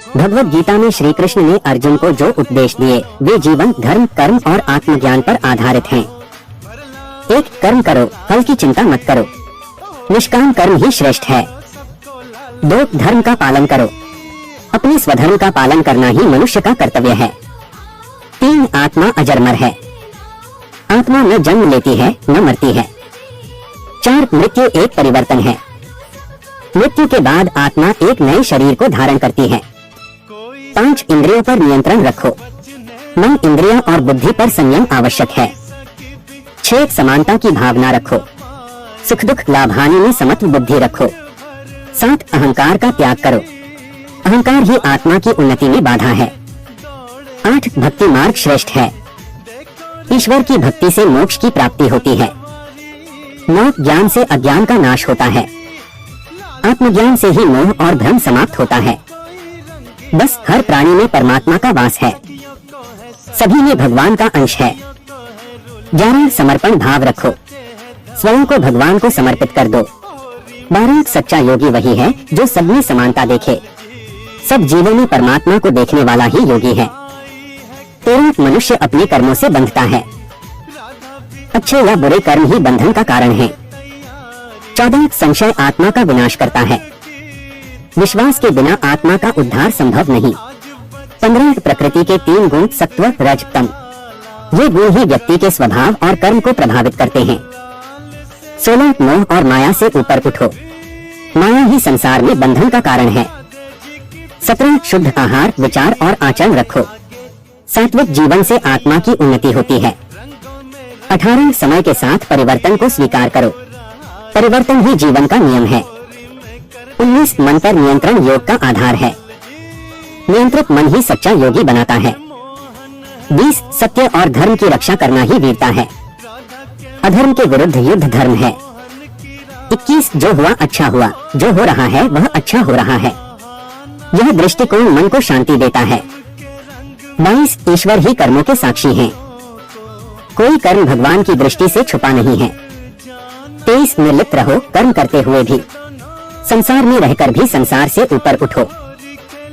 भगवत गीता में श्री कृष्ण ने अर्जुन को जो उपदेश दिए वे जीवन, धर्म, कर्म और आत्मज्ञान पर आधारित हैं। एक, कर्म करो, फल की चिंता मत करो, निष्काम कर्म ही श्रेष्ठ है। 2, धर्म का पालन करो, अपने स्वधर्म का पालन करना ही मनुष्य का कर्तव्य है। 3, आत्मा अजरमर है, आत्मा न जन्म लेती है न मरती है। 4, मृत्यु एक परिवर्तन है, मृत्यु के बाद आत्मा एक नए शरीर को धारण करती है। 5, इंद्रियों पर नियंत्रण रखो, मन, इंद्रियों और बुद्धि पर संयम आवश्यक है। 6, समानता की भावना रखो, सुख दुख लाभ हानि में समत्व बुद्धि रखो। 7, अहंकार का त्याग करो, अहंकार ही आत्मा की उन्नति में बाधा है। 8, भक्ति मार्ग श्रेष्ठ है, ईश्वर की भक्ति से मोक्ष की प्राप्ति होती है। 9, ज्ञान से अज्ञान का नाश होता है, आत्मज्ञान से ही मोह और भ्रम समाप्त होता है। 10, हर प्राणी में परमात्मा का वास है, सभी में भगवान का अंश है। 11, समर्पण भाव रखो, स्वयं को भगवान को समर्पित कर दो। 12, सच्चा योगी वही है जो सब में समानता देखे, सब जीवों में परमात्मा को देखने वाला ही योगी है। 13, मनुष्य अपने कर्मों से बंधता है, अच्छे या बुरे कर्म ही बंधन का कारण है। 14, संशय आत्मा का विनाश करता है, विश्वास के बिना आत्मा का उद्धार संभव नहीं। 15, प्रकृति के 3 गुण, सत्व, रज, तम, ये गुण ही व्यक्ति के स्वभाव और कर्म को प्रभावित करते हैं। 16, मोह और माया से ऊपर उठो, माया ही संसार में बंधन का कारण है। 17, शुद्ध आहार, विचार और आचरण रखो, सात्विक जीवन से आत्मा की उन्नति होती है। 18, समय के साथ परिवर्तन को स्वीकार करो, परिवर्तन ही जीवन का नियम है। 19, मन पर नियंत्रण योग का आधार है, नियंत्रित मन ही सच्चा योगी बनाता है। 20, सत्य और धर्म की रक्षा करना ही वीरता है, अधर्म के विरुद्ध युद्ध धर्म है। 21, जो हुआ अच्छा हुआ, जो हो रहा है वह अच्छा हो रहा है, यह दृष्टिकोण मन को शांति देता है। 22, ईश्वर ही कर्मों के साक्षी हैं, कोई कर्म भगवान की दृष्टि से छुपा नहीं है। 23, निर्लिप्त रहो, कर्म करते हुए भी, संसार में रहकर भी संसार से ऊपर उठो।